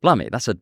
Blimey, that's a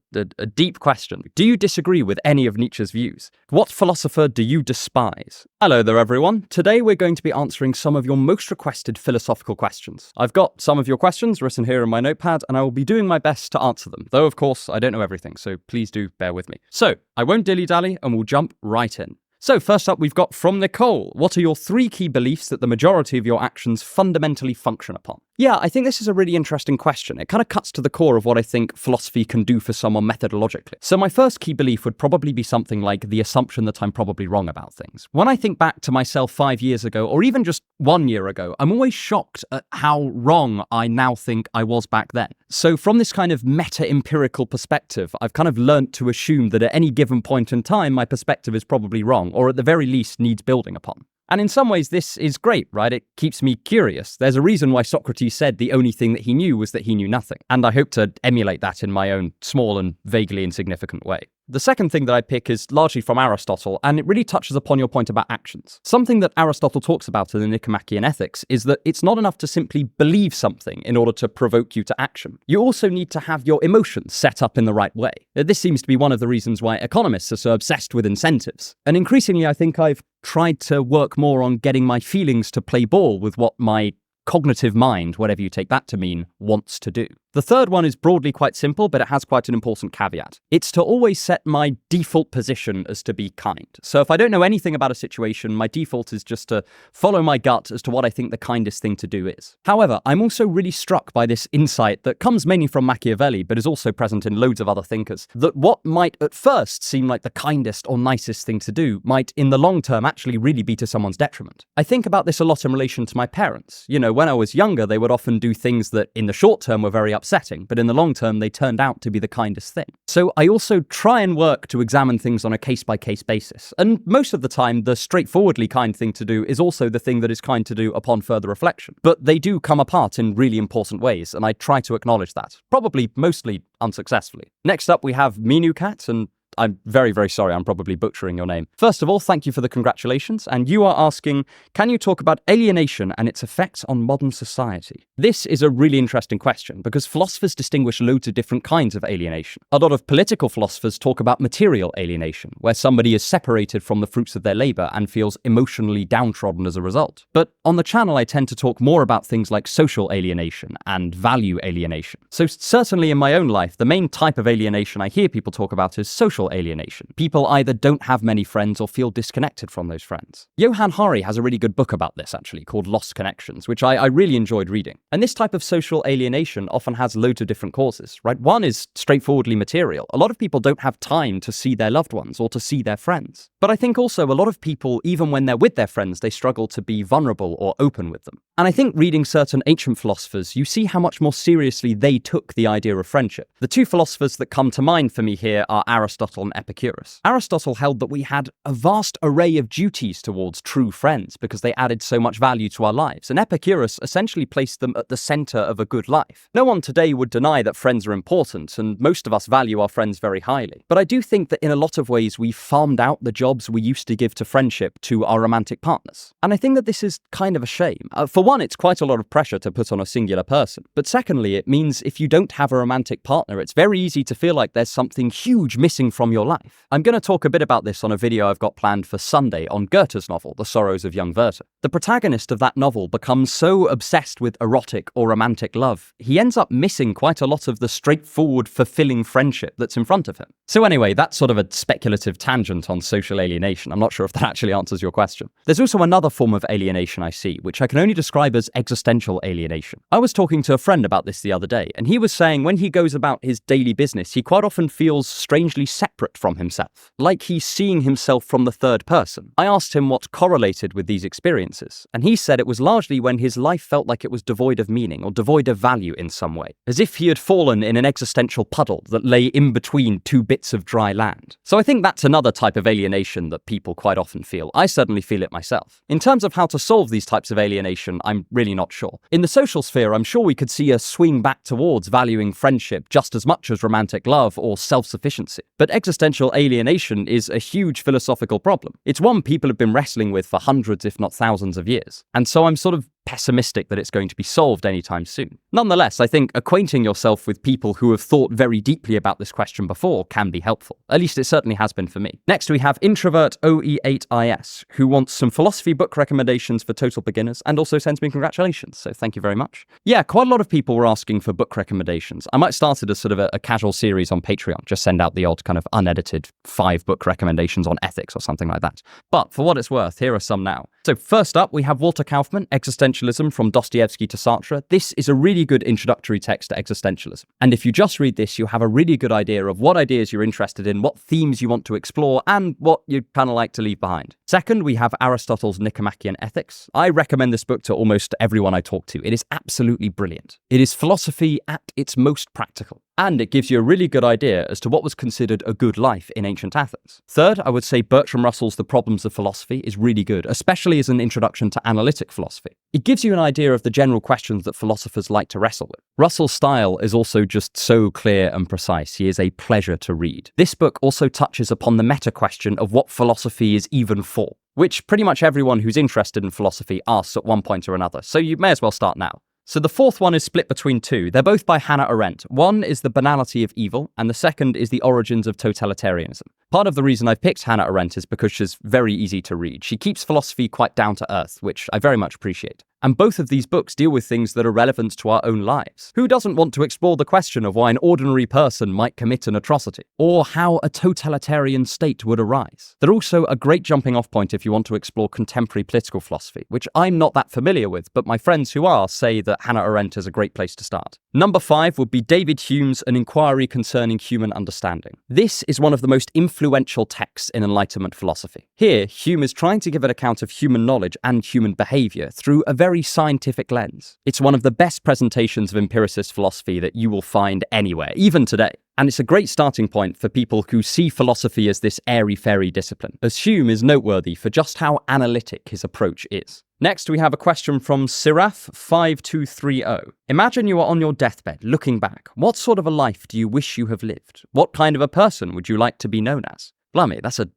deep question. Do you disagree with any of Nietzsche's views? What philosopher do you despise? Hello there, everyone. Today we're going to be answering some of your most requested philosophical questions. I've got some of your questions written here in my notepad, and I will be doing my best to answer them. Though, of course, I don't know everything, so please do bear with me. So, I won't dilly-dally, and we'll jump right in. So first up, we've got from Nicole. What are your 3 key beliefs that the majority of your actions fundamentally function upon? Yeah, I think this is a really interesting question. It kind of cuts to the core of what I think philosophy can do for someone methodologically. So my first key belief would probably be something like the assumption that I'm probably wrong about things. When I think back to myself 5 years ago, or even just 1 year ago, I'm always shocked at how wrong I now think I was back then. So from this kind of meta-empirical perspective, I've kind of learnt to assume that at any given point in time, my perspective is probably wrong, or at the very least needs building upon. And in some ways, this is great, right? It keeps me curious. There's a reason why Socrates said the only thing that he knew was that he knew nothing. And I hope to emulate that in my own small and vaguely insignificant way. The second thing that I pick is largely from Aristotle, and it really touches upon your point about actions. Something that Aristotle talks about in the Nicomachean Ethics is that it's not enough to simply believe something in order to provoke you to action. You also need to have your emotions set up in the right way. This seems to be one of the reasons why economists are so obsessed with incentives. And increasingly, I think I've tried to work more on getting my feelings to play ball with what my cognitive mind, whatever you take that to mean, wants to do. The third one is broadly quite simple, but it has quite an important caveat. It's to always set my default position as to be kind. So if I don't know anything about a situation, my default is just to follow my gut as to what I think the kindest thing to do is. However, I'm also really struck by this insight that comes mainly from Machiavelli, but is also present in loads of other thinkers, that what might at first seem like the kindest or nicest thing to do might in the long term actually really be to someone's detriment. I think about this a lot in relation to my parents. You know, when I was younger, they would often do things that in the short term were very upsetting, but in the long term, they turned out to be the kindest thing. So I also try and work to examine things on a case-by-case basis. And most of the time, the straightforwardly kind thing to do is also the thing that is kind to do upon further reflection. But they do come apart in really important ways, and I try to acknowledge that, probably mostly unsuccessfully. Next up, we have Minucat, and I'm very, very sorry, I'm probably butchering your name. First of all, thank you for the congratulations, and you are asking, can you talk about alienation and its effects on modern society? This is a really interesting question, because philosophers distinguish loads of different kinds of alienation. A lot of political philosophers talk about material alienation, where somebody is separated from the fruits of their labour and feels emotionally downtrodden as a result. But on the channel, I tend to talk more about things like social alienation and value alienation. So certainly in my own life, the main type of alienation I hear people talk about is social alienation. People either don't have many friends or feel disconnected from those friends. Johann Hari has a really good book about this, actually, called Lost Connections, which I really enjoyed reading. And this type of social alienation often has loads of different causes, right? One is straightforwardly material. A lot of people don't have time to see their loved ones or to see their friends. But I think also a lot of people, even when they're with their friends, they struggle to be vulnerable or open with them. And I think reading certain ancient philosophers, you see how much more seriously they took the idea of friendship. The 2 philosophers that come to mind for me here are Aristotle and Epicurus. Aristotle held that we had a vast array of duties towards true friends because they added so much value to our lives, and Epicurus essentially placed them at the center of a good life. No one today would deny that friends are important, and most of us value our friends very highly. But I do think that in a lot of ways we farmed out the jobs we used to give to friendship to our romantic partners. And I think that this is kind of a shame. For one, it's quite a lot of pressure to put on a singular person. But secondly, it means if you don't have a romantic partner, it's very easy to feel like there's something huge missing from your life. I'm going to talk a bit about this on a video I've got planned for Sunday on Goethe's novel, The Sorrows of Young Werther. The protagonist of that novel becomes so obsessed with erotic or romantic love, he ends up missing quite a lot of the straightforward, fulfilling friendship that's in front of him. So anyway, that's sort of a speculative tangent on social alienation. I'm not sure if that actually answers your question. There's also another form of alienation I see, which I can only describe as existential alienation. I was talking to a friend about this the other day, and he was saying when he goes about his daily business, he quite often feels strangely separate from himself, like he's seeing himself from the third person. I asked him what correlated with these experiences, and he said it was largely when his life felt like it was devoid of meaning or devoid of value in some way, as if he had fallen in an existential puddle that lay in between 2 bits of dry land. So I think that's another type of alienation that people quite often feel. I certainly feel it myself. In terms of how to solve these types of alienation, I'm really not sure. In the social sphere, I'm sure we could see a swing back towards valuing friendship just as much as romantic love or self-sufficiency. But existential alienation is a huge philosophical problem. It's one people have been wrestling with for hundreds, if not thousands of years. And so I'm sort of pessimistic that it's going to be solved anytime soon. Nonetheless, I think acquainting yourself with people who have thought very deeply about this question before can be helpful. At least it certainly has been for me. Next, we have Introvert OE8IS, who wants some philosophy book recommendations for total beginners and also sends me congratulations, so thank you very much. Yeah, quite a lot of people were asking for book recommendations. I might start it as sort of a casual series on Patreon, just send out the odd kind of unedited 5 book recommendations on ethics or something like that. But for what it's worth, here are some now. So first up, we have Walter Kaufman, Existentialism from Dostoevsky to Sartre. This is a really good introductory text to existentialism. And if you just read this, you have a really good idea of what ideas you're interested in, what themes you want to explore, and what you'd kind of like to leave behind. Second, we have Aristotle's Nicomachean Ethics. I recommend this book to almost everyone I talk to. It is absolutely brilliant. It is philosophy at its most practical. And it gives you a really good idea as to what was considered a good life in ancient Athens. Third, I would say Bertrand Russell's The Problems of Philosophy is really good, especially as an introduction to analytic philosophy. It gives you an idea of the general questions that philosophers like to wrestle with. Russell's style is also just so clear and precise. He is a pleasure to read. This book also touches upon the meta question of what philosophy is even for, which pretty much everyone who's interested in philosophy asks at one point or another, so you may as well start now. So the fourth one is split between two. They're both by Hannah Arendt. One is The Banality of Evil, and the second is The Origins of Totalitarianism. Part of the reason I picked Hannah Arendt is because she's very easy to read. She keeps philosophy quite down to earth, which I very much appreciate. And both of these books deal with things that are relevant to our own lives. Who doesn't want to explore the question of why an ordinary person might commit an atrocity, or how a totalitarian state would arise? They're also a great jumping off point if you want to explore contemporary political philosophy, which I'm not that familiar with, but my friends who are say that Hannah Arendt is a great place to start. Number 5 would be David Hume's An Inquiry Concerning Human Understanding. This is one of the most influential texts in Enlightenment philosophy. Here, Hume is trying to give an account of human knowledge and human behavior through a very scientific lens. It's one of the best presentations of empiricist philosophy that you will find anywhere, even today. And it's a great starting point for people who see philosophy as this airy-fairy discipline, as Hume is noteworthy for just how analytic his approach is. Next, we have a question from Siraf5230. Imagine you are on your deathbed, looking back. What sort of a life do you wish you have lived? What kind of a person would you like to be known as? Blimey, that's a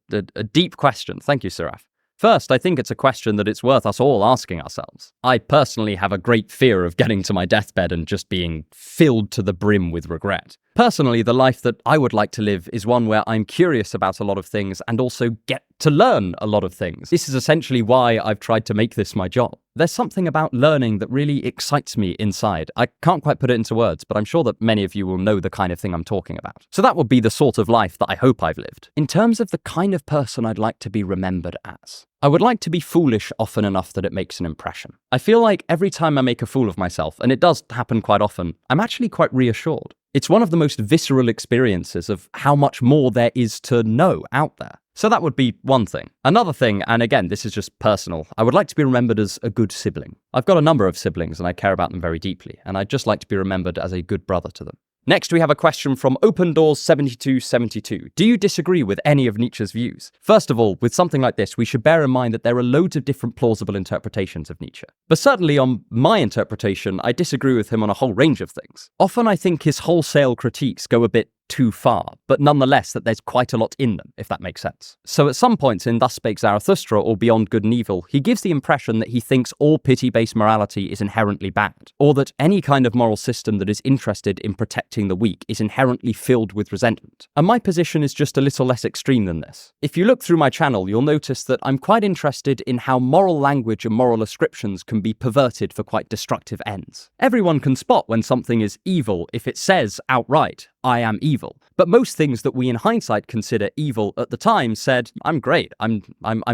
deep question. Thank you, Siraf. First, I think it's a question that it's worth us all asking ourselves. I personally have a great fear of getting to my deathbed and just being filled to the brim with regret. Personally, the life that I would like to live is one where I'm curious about a lot of things and also get to learn a lot of things. This is essentially why I've tried to make this my job. There's something about learning that really excites me inside. I can't quite put it into words, but I'm sure that many of you will know the kind of thing I'm talking about. So that would be the sort of life that I hope I've lived. In terms of the kind of person I'd like to be remembered as, I would like to be foolish often enough that it makes an impression. I feel like every time I make a fool of myself, and it does happen quite often, I'm actually quite reassured. It's one of the most visceral experiences of how much more there is to know out there. So that would be one thing. Another thing, and again, this is just personal, I would like to be remembered as a good sibling. I've got a number of siblings and I care about them very deeply, and I'd just like to be remembered as a good brother to them. Next, we have a question from Open Doors 7272. Do you disagree with any of Nietzsche's views? First of all, with something like this, we should bear in mind that there are loads of different plausible interpretations of Nietzsche. But certainly on my interpretation, I disagree with him on a whole range of things. Often I think his wholesale critiques go a bit too far, but nonetheless that there's quite a lot in them, if that makes sense. So at some points in Thus Spake Zarathustra or Beyond Good and Evil, he gives the impression that he thinks all pity-based morality is inherently bad, or that any kind of moral system that is interested in protecting the weak is inherently filled with resentment. And my position is just a little less extreme than this. If you look through my channel, you'll notice that I'm quite interested in how moral language and moral ascriptions can be perverted for quite destructive ends. Everyone can spot when something is evil if it says outright, I am evil. But most things that we in hindsight consider evil at the time said, I'm great, I'm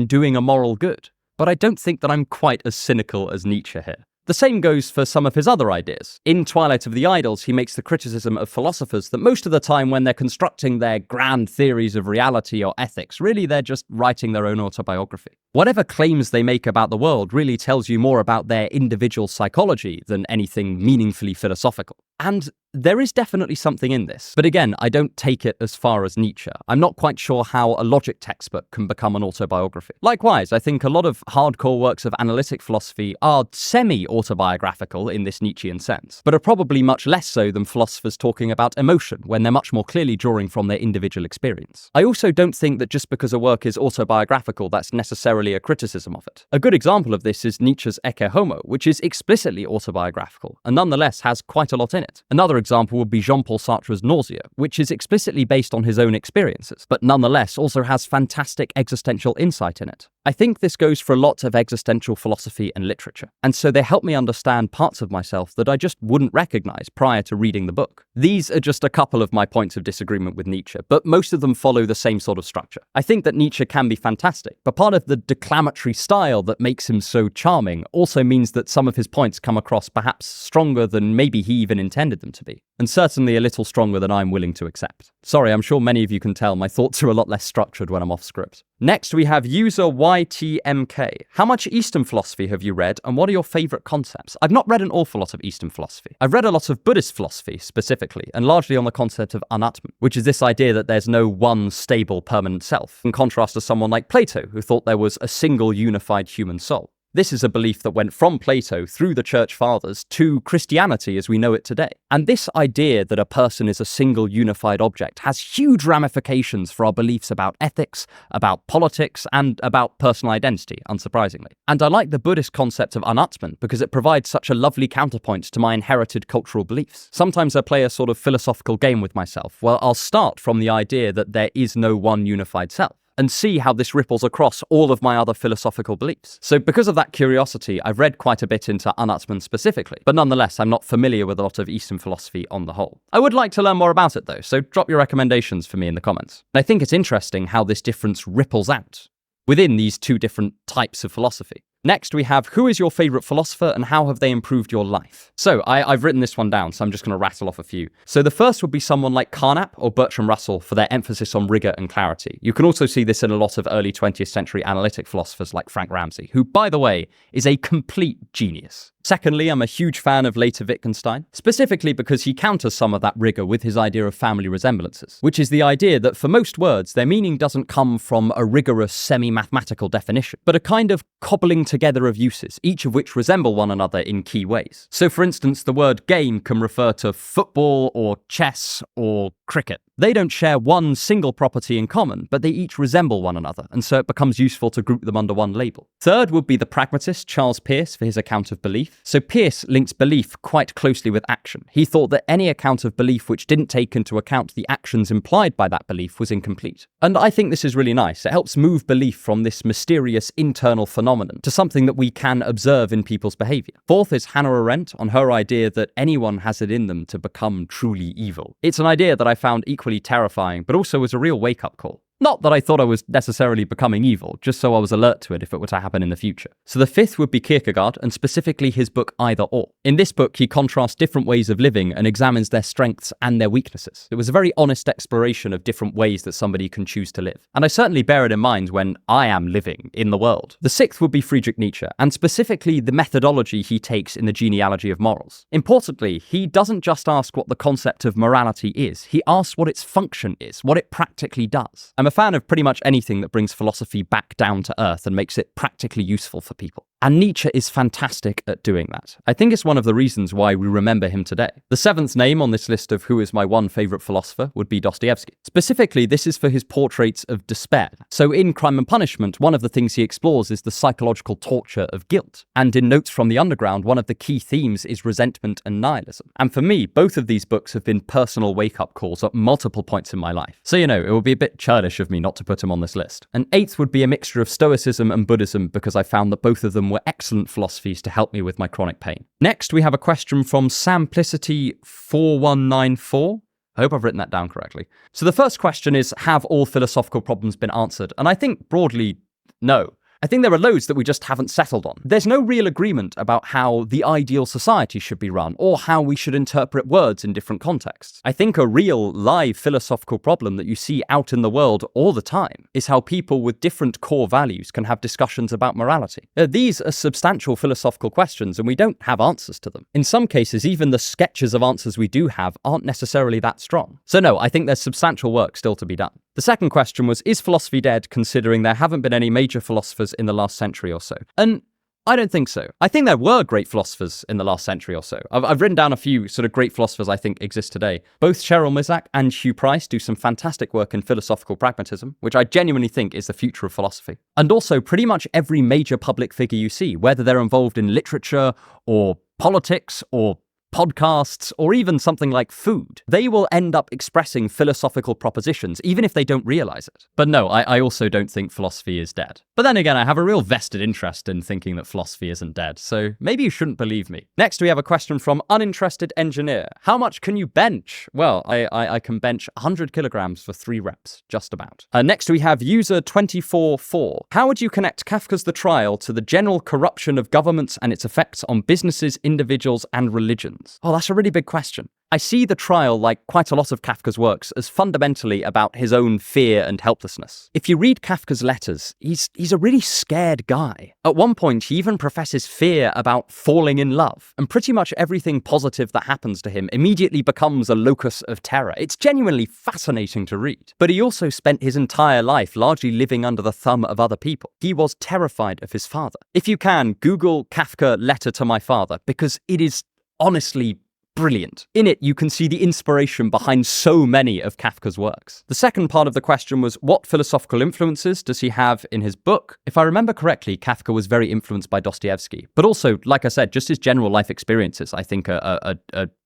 doing a moral good. But I don't think that I'm quite as cynical as Nietzsche here. The same goes for some of his other ideas. In Twilight of the Idols, he makes the criticism of philosophers that most of the time when they're constructing their grand theories of reality or ethics, really they're just writing their own autobiography. Whatever claims they make about the world really tells you more about their individual psychology than anything meaningfully philosophical. And there is definitely something in this. But again, I don't take it as far as Nietzsche. I'm not quite sure how a logic textbook can become an autobiography. Likewise, I think a lot of hardcore works of analytic philosophy are semi-autobiographical in this Nietzschean sense, but are probably much less so than philosophers talking about emotion, when they're much more clearly drawing from their individual experience. I also don't think that just because a work is autobiographical, that's necessarily a criticism of it. A good example of this is Nietzsche's Ecce Homo, which is explicitly autobiographical, and nonetheless has quite a lot in it. Another example would be Jean-Paul Sartre's Nausea, which is explicitly based on his own experiences, but nonetheless also has fantastic existential insight in it. I think this goes for a lot of existential philosophy and literature, and so they help me understand parts of myself that I just wouldn't recognize prior to reading the book. These are just a couple of my points of disagreement with Nietzsche, but most of them follow the same sort of structure. I think that Nietzsche can be fantastic, but part of the declamatory style that makes him so charming also means that some of his points come across perhaps stronger than maybe he even intended them to be, and certainly a little stronger than I'm willing to accept. Sorry, I'm sure many of you can tell my thoughts are a lot less structured when I'm off script. Next, we have user YTMK. How much Eastern philosophy have you read, and what are your favourite concepts? I've not read an awful lot of Eastern philosophy. I've read a lot of Buddhist philosophy, specifically, and largely on the concept of anatman, which is this idea that there's no one stable, permanent self, in contrast to someone like Plato, who thought there was a single unified human soul. This is a belief that went from Plato through the Church Fathers to Christianity as we know it today. And this idea that a person is a single unified object has huge ramifications for our beliefs about ethics, about politics, and about personal identity, unsurprisingly. And I like the Buddhist concept of anatman because it provides such a lovely counterpoint to my inherited cultural beliefs. Sometimes I play a sort of philosophical game with myself, where I'll start from the idea that there is no one unified self, and see how this ripples across all of my other philosophical beliefs. So because of that curiosity, I've read quite a bit into anatman specifically, but nonetheless, I'm not familiar with a lot of Eastern philosophy on the whole. I would like to learn more about it though, so drop your recommendations for me in the comments. And I think it's interesting how this difference ripples out within these two different types of philosophy. Next, we have, who is your favourite philosopher and how have they improved your life? So, I've written this one down, so I'm just going to rattle off a few. So the first would be someone like Carnap or Bertrand Russell for their emphasis on rigour and clarity. You can also see this in a lot of early 20th century analytic philosophers like Frank Ramsey, who, by the way, is a complete genius. Secondly, I'm a huge fan of later Wittgenstein, specifically because he counters some of that rigour with his idea of family resemblances, which is the idea that for most words, their meaning doesn't come from a rigorous semi-mathematical definition, but a kind of cobbling together of uses, each of which resemble one another in key ways. So for instance, the word game can refer to football or chess or cricket. They don't share one single property in common, but they each resemble one another, and so it becomes useful to group them under one label. Third would be the pragmatist Charles Peirce for his account of belief. So Peirce links belief quite closely with action. He thought that any account of belief which didn't take into account the actions implied by that belief was incomplete. And I think this is really nice. It helps move belief from this mysterious internal phenomenon to something that we can observe in people's behaviour. Fourth is Hannah Arendt on her idea that anyone has it in them to become truly evil. It's an idea that I found equally terrifying, but also was a real wake-up call. Not that I thought I was necessarily becoming evil, just so I was alert to it if it were to happen in the future. So the fifth would be Kierkegaard, and specifically his book Either Or. In this book, he contrasts different ways of living and examines their strengths and their weaknesses. It was a very honest exploration of different ways that somebody can choose to live. And I certainly bear it in mind when I am living in the world. The sixth would be Friedrich Nietzsche, and specifically the methodology he takes in the genealogy of morals. Importantly, he doesn't just ask what the concept of morality is, he asks what its function is, what it practically does. I'm a fan of pretty much anything that brings philosophy back down to earth and makes it practically useful for people. And Nietzsche is fantastic at doing that. I think it's one of the reasons why we remember him today. The seventh name on this list of who is my one favourite philosopher would be Dostoevsky. Specifically, this is for his portraits of despair. So in Crime and Punishment, one of the things he explores is the psychological torture of guilt. And in Notes from the Underground, one of the key themes is resentment and nihilism. And for me, both of these books have been personal wake-up calls at multiple points in my life. So, it would be a bit churlish of me not to put him on this list. And eighth would be a mixture of Stoicism and Buddhism because I found that both of them were excellent philosophies to help me with my chronic pain. Next, we have a question from Samplicity4194. I hope I've written that down correctly. So the first question is, have all philosophical problems been answered? And I think broadly, no. I think there are loads that we just haven't settled on. There's no real agreement about how the ideal society should be run or how we should interpret words in different contexts. I think a real live philosophical problem that you see out in the world all the time is how people with different core values can have discussions about morality. These are substantial philosophical questions and we don't have answers to them. In some cases, even the sketches of answers we do have aren't necessarily that strong. So no, I think there's substantial work still to be done. The second question was, is philosophy dead, considering there haven't been any major philosophers in the last century or so? And I don't think so. I think there were great philosophers in the last century or so. I've written down a few sort of great philosophers I think exist today. Both Cheryl Mizak and Hugh Price do some fantastic work in philosophical pragmatism, which I genuinely think is the future of philosophy. And also pretty much every major public figure you see, whether they're involved in literature or politics or podcasts, or even something like food, they will end up expressing philosophical propositions, even if they don't realize it. But no, I also don't think philosophy is dead. But then again, I have a real vested interest in thinking that philosophy isn't dead, so maybe you shouldn't believe me. Next, we have a question from Uninterested Engineer. How much can you bench? Well, I can bench 100 kilograms for 3 reps, just about. Next, we have User 244. How would you connect Kafka's The Trial to the general corruption of governments and its effects on businesses, individuals, and religions? Oh, that's a really big question. I see The Trial, like quite a lot of Kafka's works, as fundamentally about his own fear and helplessness. If you read Kafka's letters, he's a really scared guy. At one point, he even professes fear about falling in love, and pretty much everything positive that happens to him immediately becomes a locus of terror. It's genuinely fascinating to read. But he also spent his entire life largely living under the thumb of other people. He was terrified of his father. If you can, Google Kafka Letter to My Father, because it is honestly brilliant. In it, you can see the inspiration behind so many of Kafka's works. The second part of the question was, what philosophical influences does he have in his book? If I remember correctly, Kafka was very influenced by Dostoevsky. But also, like I said, just his general life experiences, I think, are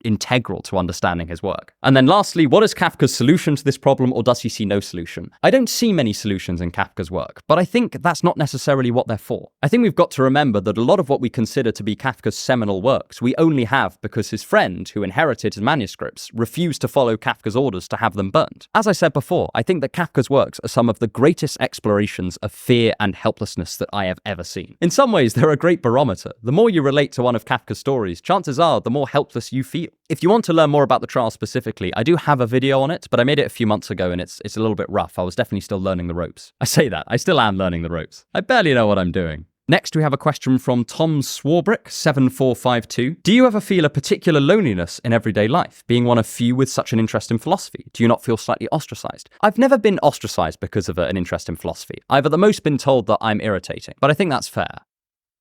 integral to understanding his work. And then lastly, what is Kafka's solution to this problem, or does he see no solution? I don't see many solutions in Kafka's work, but I think that's not necessarily what they're for. I think we've got to remember that a lot of what we consider to be Kafka's seminal works, we only have because his friend, who inherited his manuscripts, refused to follow Kafka's orders to have them burnt. As I said before, I think that Kafka's works are some of the greatest explorations of fear and helplessness that I have ever seen. In some ways, they're a great barometer. The more you relate to one of Kafka's stories, chances are the more helpless you feel. If you want to learn more about the trial specifically, I do have a video on it, but I made it a few months ago and it's a little bit rough. I was definitely still learning the ropes. I say that, I still am learning the ropes. I barely know what I'm doing. Next, we have a question from Tom Swarbrick, 7452. Do you ever feel a particular loneliness in everyday life, being one of few with such an interest in philosophy? Do you not feel slightly ostracized? I've never been ostracized because of an interest in philosophy. I've at the most been told that I'm irritating, but I think that's fair.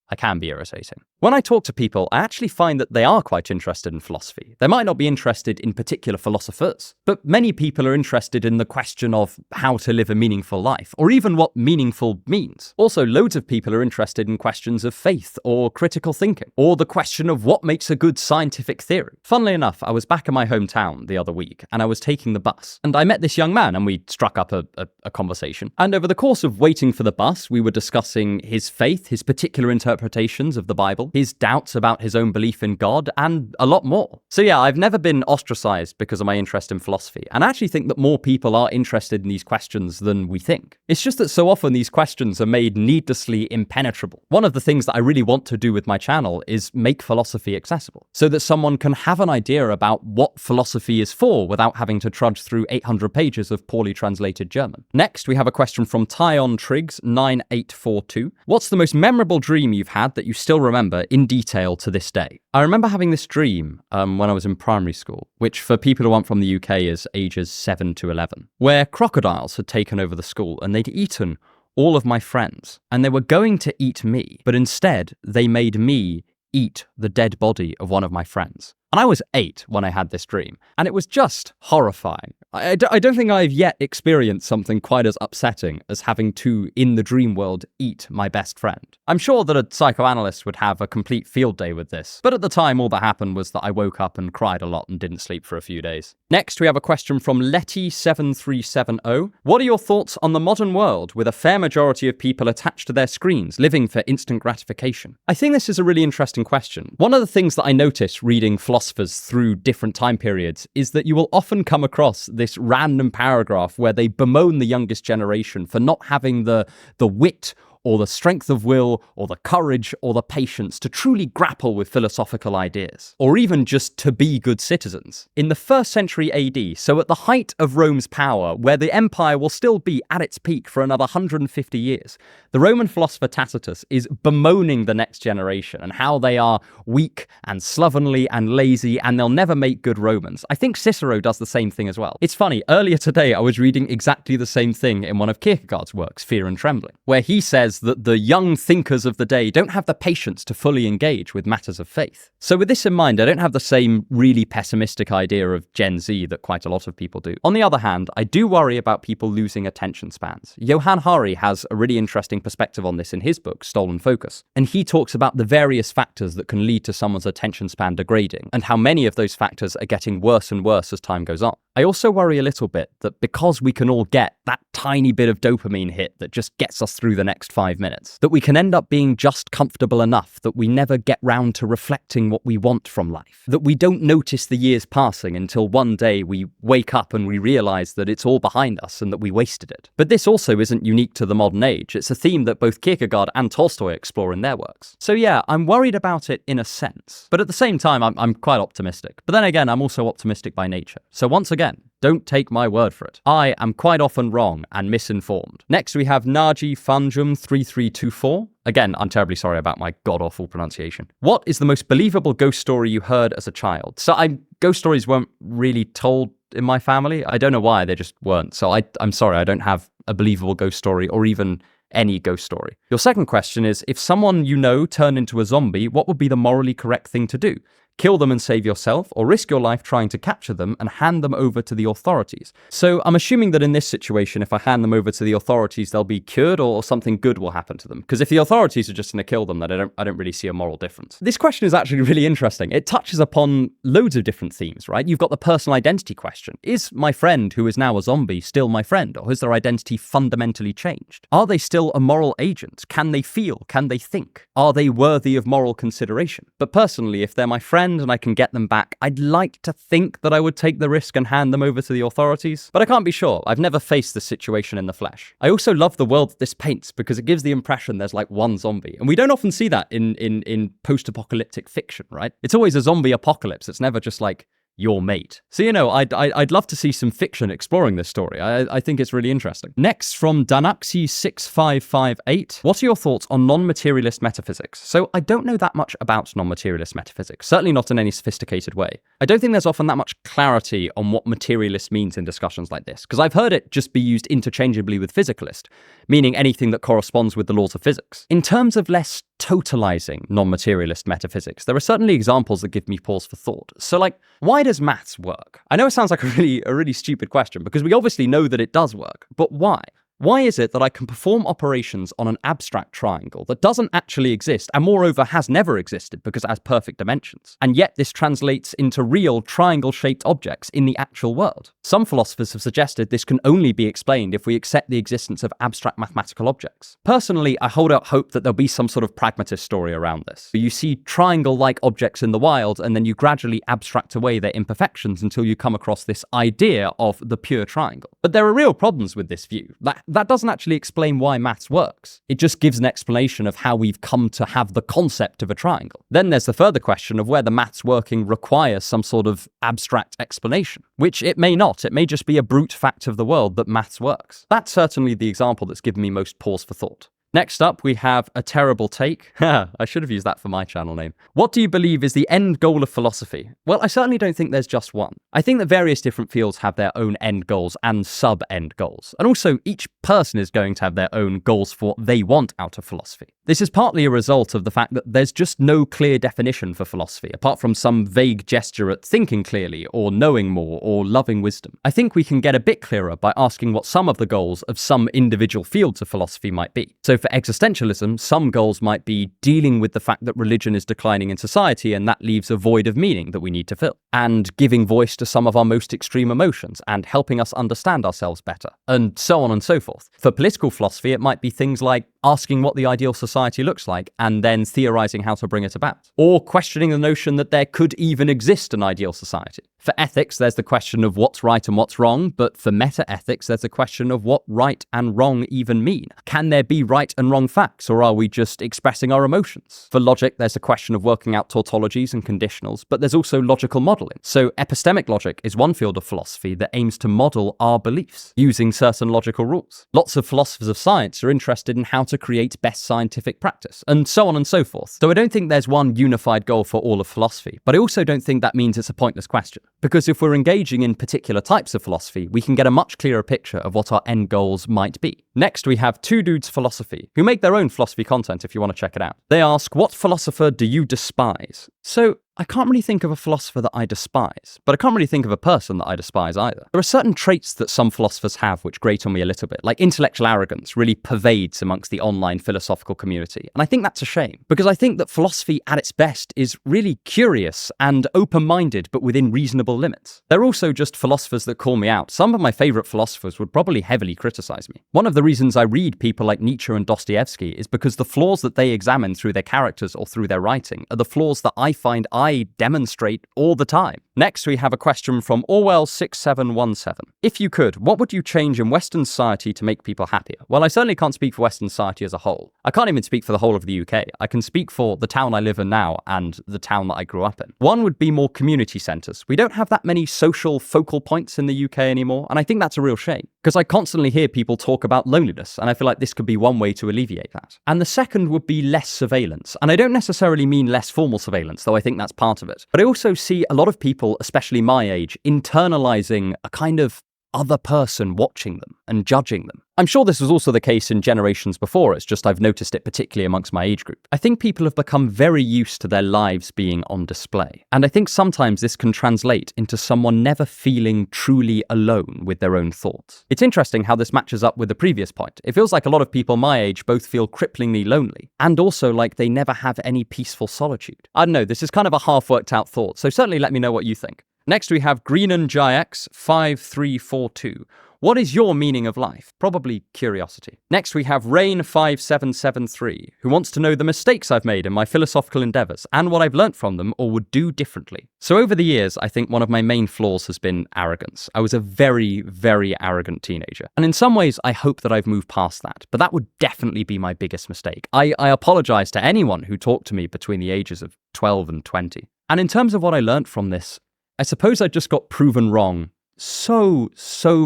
I can be irritating. When I talk to people, I actually find that they are quite interested in philosophy. They might not be interested in particular philosophers, but many people are interested in the question of how to live a meaningful life, or even what meaningful means. Also, loads of people are interested in questions of faith or critical thinking, or the question of what makes a good scientific theory. Funnily enough, I was back in my hometown the other week, and I was taking the bus, and I met this young man, and we struck up a conversation. And over the course of waiting for the bus, we were discussing his faith, his particular interpretations of the Bible, his doubts about his own belief in God, and a lot more. So yeah, I've never been ostracized because of my interest in philosophy, and I actually think that more people are interested in these questions than we think. It's just that so often these questions are made needlessly impenetrable. One of the things that I really want to do with my channel is make philosophy accessible, so that someone can have an idea about what philosophy is for without having to trudge through 800 pages of poorly translated German. Next, we have a question from Tyon Triggs, 9842. What's the most memorable dream you've had that you still remember in detail to this day? I remember having this dream when I was in primary school, which for people who aren't from the UK is ages 7 to 11, where crocodiles had taken over the school and they'd eaten all of my friends, and they were going to eat me, but instead they made me eat the dead body of one of my friends. And I was 8 when I had this dream, and it was just horrifying. I don't think I've yet experienced something quite as upsetting as having to, in the dream world, eat my best friend. I'm sure that a psychoanalyst would have a complete field day with this, but at the time all that happened was that I woke up and cried a lot and didn't sleep for a few days. Next, we have a question from Letty7370. What are your thoughts on the modern world with a fair majority of people attached to their screens, living for instant gratification? I think this is a really interesting question. One of the things that I notice reading philosophers through different time periods is that you will often come across this random paragraph where they bemoan the youngest generation for not having the wit or the strength of will, or the courage, or the patience to truly grapple with philosophical ideas, or even just to be good citizens. In the 1st century AD, so at the height of Rome's power, where the empire will still be at its peak for another 150 years, the Roman philosopher Tacitus is bemoaning the next generation and how they are weak and slovenly and lazy and they'll never make good Romans. I think Cicero does the same thing as well. It's funny, earlier today I was reading exactly the same thing in one of Kierkegaard's works, Fear and Trembling, where he says that the young thinkers of the day don't have the patience to fully engage with matters of faith. So with this in mind, I don't have the same really pessimistic idea of Gen Z that quite a lot of people do. On the other hand, I do worry about people losing attention spans. Johann Hari has a really interesting perspective on this in his book, Stolen Focus, and he talks about the various factors that can lead to someone's attention span degrading, and how many of those factors are getting worse and worse as time goes on. I also worry a little bit that because we can all get that tiny bit of dopamine hit that just gets us through the next 5 minutes, that we can end up being just comfortable enough that we never get round to reflecting what we want from life, that we don't notice the years passing until one day we wake up and we realize that it's all behind us and that we wasted it. But this also isn't unique to the modern age. It's a theme that both Kierkegaard and Tolstoy explore in their works. So yeah, I'm worried about it in a sense, but at the same time, I'm quite optimistic. But then again, I'm also optimistic by nature. So once again, don't take my word for it. I am quite often wrong and misinformed. Next, we have Naji Fanjum 3324. Again, I'm terribly sorry about my god-awful pronunciation. What is the most believable ghost story you heard as a child? So ghost stories weren't really told in my family. I don't know why, they just weren't. So I'm sorry, I don't have a believable ghost story or even any ghost story. Your second question is, if someone you know turned into a zombie, what would be the morally correct thing to do? Kill them and save yourself, or risk your life trying to capture them and hand them over to the authorities? So I'm assuming that in this situation, if I hand them over to the authorities, they'll be cured or something good will happen to them. Because if the authorities are just going to kill them, then I don't really see a moral difference. This question is actually really interesting. It touches upon loads of different themes, right? You've got the personal identity question. Is my friend who is now a zombie still my friend, or has their identity fundamentally changed? Are they still a moral agent? Can they feel? Can they think? Are they worthy of moral consideration? But personally, if they're my friend and I can get them back, I'd like to think that I would take the risk and hand them over to the authorities, but I can't be sure. I've never faced this situation in the flesh. I also love the world that this paints because it gives the impression there's like one zombie, and we don't often see that in post-apocalyptic fiction, right? It's always a zombie apocalypse. It's never just like your mate. So, I'd love to see some fiction exploring this story. I think it's really interesting. Next, from Danaxi6558, what are your thoughts on non-materialist metaphysics? So I don't know that much about non-materialist metaphysics, certainly not in any sophisticated way. I don't think there's often that much clarity on what materialist means in discussions like this, because I've heard it just be used interchangeably with physicalist, meaning anything that corresponds with the laws of physics. In terms of less totalizing non-materialist metaphysics, there are certainly examples that give me pause for thought. So why does maths work? I know it sounds like a really stupid question because we obviously know that it does work, but why? Why is it that I can perform operations on an abstract triangle that doesn't actually exist and moreover has never existed because it has perfect dimensions, and yet this translates into real triangle-shaped objects in the actual world? Some philosophers have suggested this can only be explained if we accept the existence of abstract mathematical objects. Personally, I hold out hope that there'll be some sort of pragmatist story around this. You see triangle-like objects in the wild and then you gradually abstract away their imperfections until you come across this idea of the pure triangle. But there are real problems with this view. That doesn't actually explain why maths works. It just gives an explanation of how we've come to have the concept of a triangle. Then there's the further question of whether maths working requires some sort of abstract explanation, which it may not. It may just be a brute fact of the world that maths works. That's certainly the example that's given me most pause for thought. Next up, we have A Terrible Take. I should have used that for my channel name. What do you believe is the end goal of philosophy? Well, I certainly don't think there's just one. I think that various different fields have their own end goals and sub-end goals. And also, each person is going to have their own goals for what they want out of philosophy. This is partly a result of the fact that there's just no clear definition for philosophy, apart from some vague gesture at thinking clearly, or knowing more, or loving wisdom. I think we can get a bit clearer by asking what some of the goals of some individual fields of philosophy might be. So for existentialism, some goals might be dealing with the fact that religion is declining in society and that leaves a void of meaning that we need to fill, and giving voice to some of our most extreme emotions and helping us understand ourselves better, and so on and so forth. For political philosophy, it might be things like asking what the ideal society looks like and then theorizing how to bring it about, or questioning the notion that there could even exist an ideal society. For ethics, there's the question of what's right and what's wrong, but for meta-ethics, there's the question of what right and wrong even mean. Can there be right and wrong facts, or are we just expressing our emotions? For logic, there's the question of working out tautologies and conditionals, but there's also logical modeling. So epistemic logic is one field of philosophy that aims to model our beliefs using certain logical rules. Lots of philosophers of science are interested in how to create best scientific practice, and so on and so forth. So I don't think there's one unified goal for all of philosophy, but I also don't think that means it's a pointless question. Because if we're engaging in particular types of philosophy, we can get a much clearer picture of what our end goals might be. Next, we have Two Dudes Philosophy, who make their own philosophy content if you want to check it out. They ask, what philosopher do you despise? So, I can't really think of a philosopher that I despise, but I can't really think of a person that I despise either. There are certain traits that some philosophers have which grate on me a little bit, like intellectual arrogance really pervades amongst the online philosophical community. And I think that's a shame, because I think that philosophy at its best is really curious and open-minded, but within reasonable limits. They're also just philosophers that call me out. Some of my favorite philosophers would probably heavily criticize me. One of the reasons I read people like Nietzsche and Dostoevsky is because the flaws that they examine through their characters or through their writing are the flaws that I find I demonstrate all the time. Next, we have a question from Orwell6717. If you could, what would you change in Western society to make people happier? Well, I certainly can't speak for Western society as a whole. I can't even speak for the whole of the UK. I can speak for the town I live in now and the town that I grew up in. One would be more community centres. We don't have that many social focal points in the UK anymore, and I think that's a real shame, because I constantly hear people talk about loneliness, and I feel like this could be one way to alleviate that. And the second would be less surveillance. And I don't necessarily mean less formal surveillance, though I think that's part of it. But I also see a lot of people, especially my age, internalizing a kind of other person watching them and judging them. I'm sure this was also the case in generations before, it's just I've noticed it particularly amongst my age group. I think people have become very used to their lives being on display. And I think sometimes this can translate into someone never feeling truly alone with their own thoughts. It's interesting how this matches up with the previous point. It feels like a lot of people my age both feel cripplingly lonely and also like they never have any peaceful solitude. I don't know, this is kind of a half worked out thought, so certainly let me know what you think. Next, we have GreenandJX5342. What is your meaning of life? Probably curiosity. Next, we have Rain5773, who wants to know the mistakes I've made in my philosophical endeavours and what I've learnt from them or would do differently. So over the years, I think one of my main flaws has been arrogance. I was a very, very arrogant teenager. And in some ways, I hope that I've moved past that, but that would definitely be my biggest mistake. I apologise to anyone who talked to me between the ages of 12 and 20. And in terms of what I learnt from this, I suppose I just got proven wrong so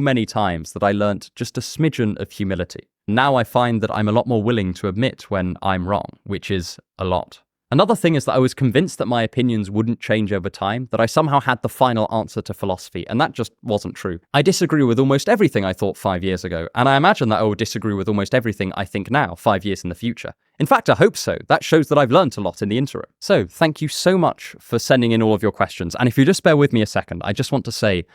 many times that I learnt just a smidgen of humility. Now I find that I'm a lot more willing to admit when I'm wrong, which is a lot. Another thing is that I was convinced that my opinions wouldn't change over time, that I somehow had the final answer to philosophy, and that just wasn't true. I disagree with almost everything I thought 5 years ago, and I imagine that I will disagree with almost everything I think now, 5 years in the future. In fact, I hope so. That shows that I've learnt a lot in the interim. So, thank you so much for sending in all of your questions, and if you just bear with me a second, I just want to say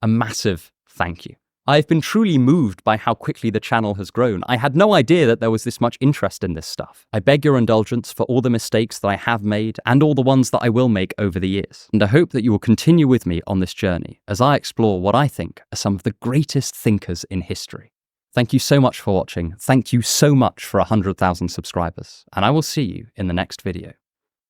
a massive thank you. I've been truly moved by how quickly the channel has grown. I had no idea that there was this much interest in this stuff. I beg your indulgence for all the mistakes that I have made and all the ones that I will make over the years. And I hope that you will continue with me on this journey as I explore what I think are some of the greatest thinkers in history. Thank you so much for watching. Thank you so much for 100,000 subscribers. And I will see you in the next video.